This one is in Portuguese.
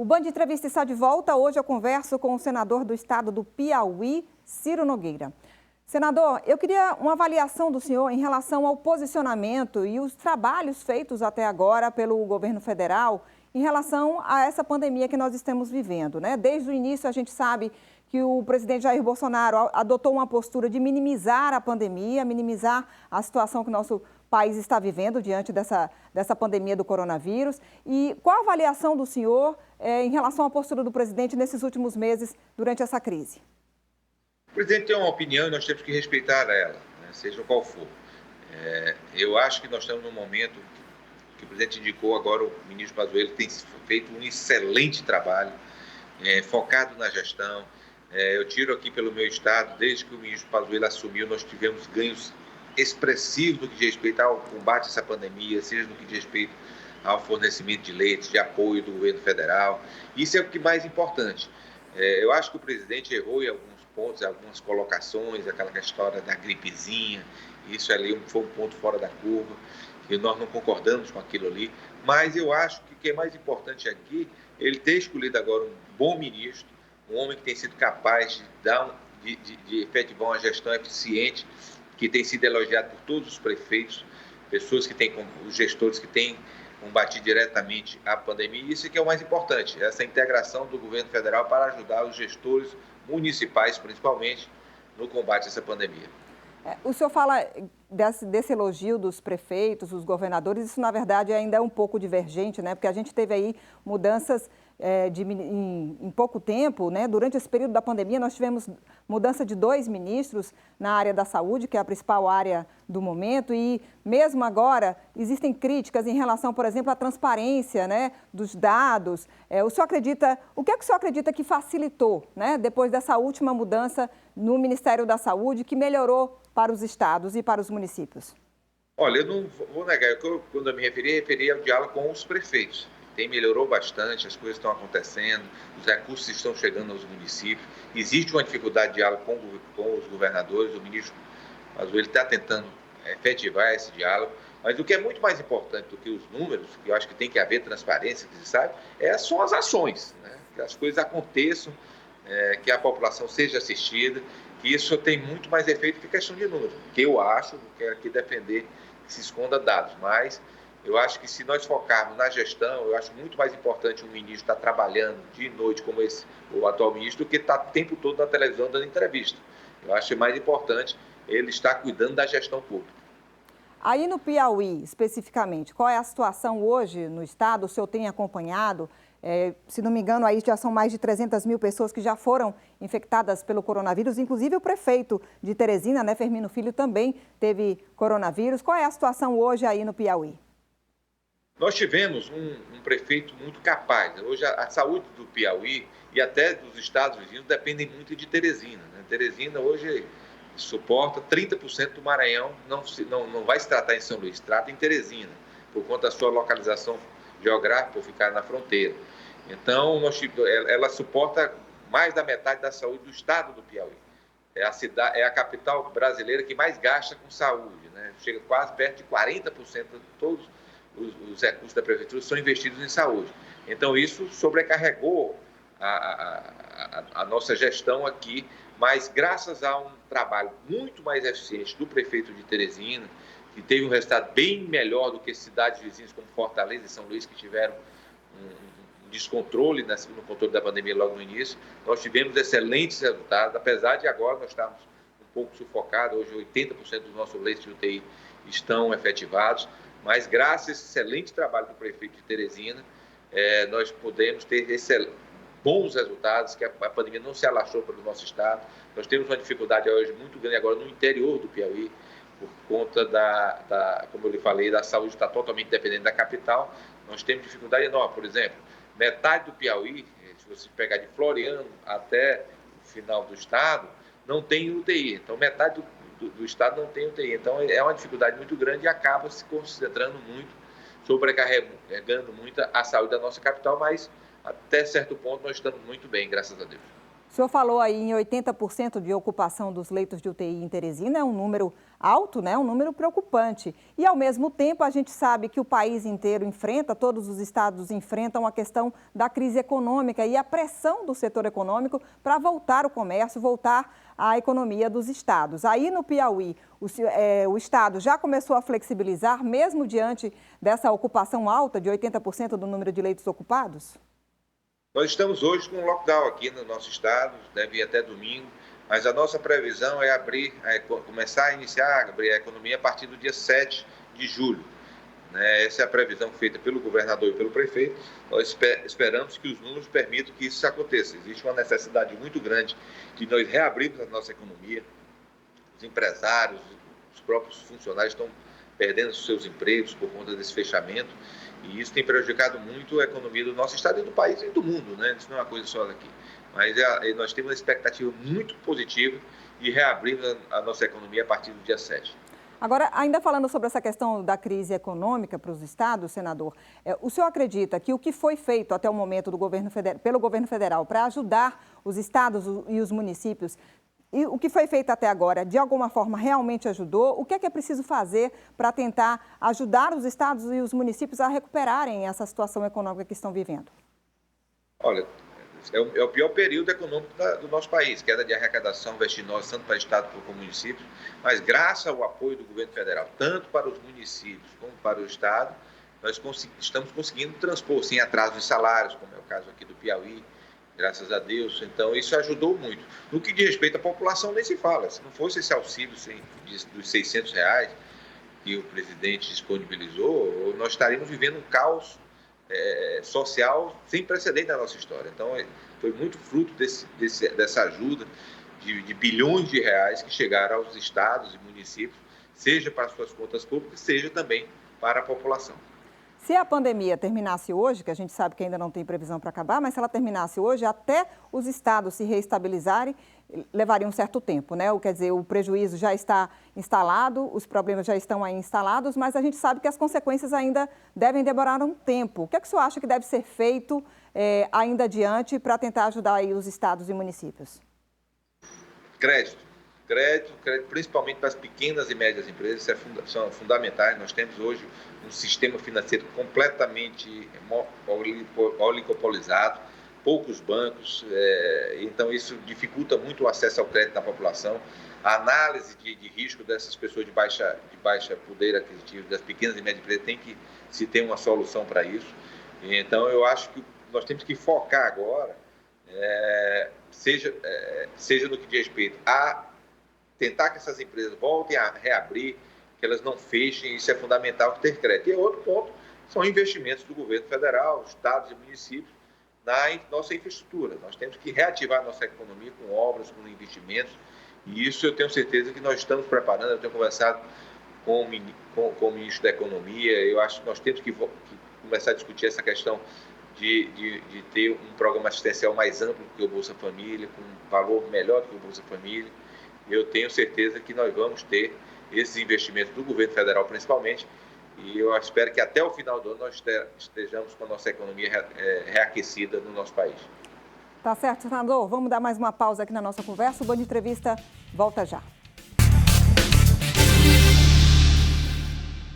O Band Entrevista está de volta. Hoje eu converso com o senador do estado do Piauí, Ciro Nogueira. Senador, eu queria uma avaliação do senhor em relação ao posicionamento e os trabalhos feitos até agora pelo governo federal em relação a essa pandemia que nós estamos vivendo, né? Desde o início a gente sabe que o presidente Jair Bolsonaro adotou uma postura de minimizar a pandemia, minimizar a situação que o nosso país está vivendo diante dessa pandemia do coronavírus. E qual a avaliação do senhor em relação à postura do presidente nesses últimos meses durante essa crise? O presidente tem uma opinião e nós temos que respeitar ela, né, seja qual for. Eu acho que nós estamos num momento que o presidente indicou agora, o ministro Pazuello tem feito um excelente trabalho, focado na gestão. Eu tiro aqui pelo meu estado, desde que o ministro Pazuello assumiu, nós tivemos ganhos expressivos no que diz respeito ao combate a essa pandemia, seja no que diz respeito ao fornecimento de leitos, de apoio do governo federal. Isso é o que mais importante. Eu acho que o presidente errou em alguns pontos, algumas colocações, aquela história da gripezinha, isso ali foi um ponto fora da curva, e nós não concordamos com aquilo ali, mas eu acho que o que é mais importante aqui, ele ter escolhido agora um bom ministro, um homem que tem sido capaz de efetivar uma gestão eficiente, que tem sido elogiado por todos os prefeitos, pessoas que têm, os gestores que têm combatido diretamente a pandemia, e isso é que é o mais importante, essa integração do governo federal para ajudar os gestores municipais, principalmente, no combate a essa pandemia. O senhor fala desse elogio dos prefeitos, dos governadores, isso na verdade ainda é um pouco divergente, né? Porque a gente teve aí mudanças em pouco tempo, né? Durante esse período da pandemia nós tivemos mudança de 2 ministros na área da saúde, que é a principal área do momento, e mesmo agora existem críticas em relação, por exemplo, à transparência, né, dos dados. O que é que o senhor acredita que facilitou, né, depois dessa última mudança no Ministério da Saúde, que melhorou para os estados e para os municípios? Olha, eu não vou negar, quando eu me referi ao diálogo com os prefeitos. Melhorou bastante, as coisas estão acontecendo, os recursos estão chegando aos municípios, existe uma dificuldade de diálogo com os governadores, o ministro Pazuello está tentando efetivar esse diálogo, mas o que é muito mais importante do que os números, que eu acho que tem que haver transparência, que se sabe, são as ações, né? Que as coisas aconteçam, que a população seja assistida, que isso tem muito mais efeito que questão de números, que eu acho, não quero aqui defender que se esconda dados, mas eu acho que se nós focarmos na gestão, eu acho muito mais importante um ministro estar trabalhando de noite como o atual ministro do que estar o tempo todo na televisão dando entrevista. Eu acho mais importante ele estar cuidando da gestão pública. Aí no Piauí, especificamente, qual é a situação hoje no estado? O senhor tem acompanhado? Se não me engano, aí já são mais de 300 mil pessoas que já foram infectadas pelo coronavírus. Inclusive o prefeito de Teresina, né, Firmino Filho, também teve coronavírus. Qual é a situação hoje aí no Piauí? Nós tivemos um prefeito muito capaz. Hoje a saúde do Piauí e até dos estados vizinhos dependem muito de Teresina, né? Teresina hoje suporta 30% do Maranhão, não vai se tratar em São Luís, trata em Teresina, por conta da sua localização geográfica, por ficar na fronteira. Então, ela suporta mais da metade da saúde do estado do Piauí. É a capital brasileira que mais gasta com saúde, né? Chega quase perto de 40% de todos os recursos da prefeitura são investidos em saúde. Então, isso sobrecarregou a nossa gestão aqui, mas graças a um trabalho muito mais eficiente do prefeito de Teresina, que teve um resultado bem melhor do que cidades vizinhas como Fortaleza e São Luís, que tiveram um descontrole no controle da pandemia logo no início, nós tivemos excelentes resultados, apesar de agora nós estarmos um pouco sufocados, hoje 80% dos nossos leitos de UTI estão efetivados, mas graças a esse excelente trabalho do prefeito de Teresina, nós podemos ter bons resultados, que a pandemia não se alastrou pelo nosso estado. Nós temos uma dificuldade hoje muito grande agora no interior do Piauí, por conta como eu lhe falei, da saúde estar totalmente dependente da capital. Nós temos dificuldade enorme, por exemplo, metade do Piauí, se você pegar de Floriano até o final do estado, não tem UTI. Então, metade do estado não tem UTI. Então, é uma dificuldade muito grande e acaba se concentrando muito, sobrecarregando muito a saúde da nossa capital, mas até certo ponto nós estamos muito bem, graças a Deus. senhor falou aí em 80% de ocupação dos leitos de UTI em Teresina, é um número alto, né? Um número preocupante. E, ao mesmo tempo, a gente sabe que o país inteiro enfrenta, todos os estados enfrentam a questão da crise econômica e a pressão do setor econômico para voltar o comércio, voltar a economia dos estados. Aí no Piauí, o estado já começou a flexibilizar, mesmo diante dessa ocupação alta de 80% do número de leitos ocupados? Nós estamos hoje com um lockdown aqui no nosso estado, deve ir até domingo, mas a nossa previsão é começar a iniciar a abrir a economia a partir do dia 7 de julho. Essa é a previsão feita pelo governador e pelo prefeito. Nós esperamos que os números permitam que isso aconteça. Existe uma necessidade muito grande de nós reabrirmos a nossa economia. Os empresários, os próprios funcionários estão perdendo seus empregos por conta desse fechamento. E isso tem prejudicado muito a economia do nosso estado e do país e do mundo, né? Isso não é uma coisa só daqui. Mas nós temos uma expectativa muito positiva de reabrir a nossa economia a partir do dia 7. Agora, ainda falando sobre essa questão da crise econômica para os estados, senador, o senhor acredita que o que foi feito até o momento pelo governo federal para ajudar os estados e os municípios, e o que foi feito até agora, de alguma forma realmente ajudou? O que é preciso fazer para tentar ajudar os estados e os municípios a recuperarem essa situação econômica que estão vivendo? Olha, é o pior período econômico do nosso país, queda de arrecadação vertiginosa, tanto para o estado como para o município, mas graças ao apoio do governo federal, tanto para os municípios como para o estado, nós estamos conseguindo transpor, sem atraso de salários, como é o caso aqui do Piauí, graças a Deus. Então, isso ajudou muito. No que diz respeito à população, nem se fala. Se não fosse esse auxílio dos R$600 que o presidente disponibilizou, nós estaríamos vivendo um caos social sem precedente na nossa história. Então, foi muito fruto dessa ajuda de bilhões de reais que chegaram aos estados e municípios, seja para as suas contas públicas, seja também para a população. Se a pandemia terminasse hoje, que a gente sabe que ainda não tem previsão para acabar, mas se ela terminasse hoje, até os estados se reestabilizarem, levaria um certo tempo, né? Quer dizer, o prejuízo já está instalado, os problemas já estão aí instalados, mas a gente sabe que as consequências ainda devem demorar um tempo. O que é que o senhor acha que deve ser feito ainda adiante para tentar ajudar aí os estados e municípios? Crédito, principalmente para as pequenas e médias empresas, são fundamentais. Nós temos hoje um sistema financeiro completamente oligopolizado, poucos bancos, então isso dificulta muito o acesso ao crédito da população. A análise de risco dessas pessoas de baixa poder aquisitivo, das pequenas e médias empresas, tem que se ter uma solução para isso. Então eu acho que nós temos que focar agora, seja no que diz respeito a tentar que essas empresas voltem a reabrir, que elas não fechem, isso é fundamental ter crédito. E outro ponto são investimentos do governo federal, estados e municípios na nossa infraestrutura. Nós temos que reativar a nossa economia com obras, com investimentos, e isso eu tenho certeza que nós estamos preparando. Eu tenho conversado com o ministro da Economia, eu acho que nós temos que começar a discutir essa questão de ter um programa assistencial mais amplo do que o Bolsa Família, com um valor melhor do que o Bolsa Família. Eu tenho certeza que nós vamos ter esses investimentos do governo federal, principalmente, e eu espero que até o final do ano nós estejamos com a nossa economia reaquecida no nosso país. Tá certo, senador. Vamos dar mais uma pausa aqui na nossa conversa. O Band Entrevista volta já.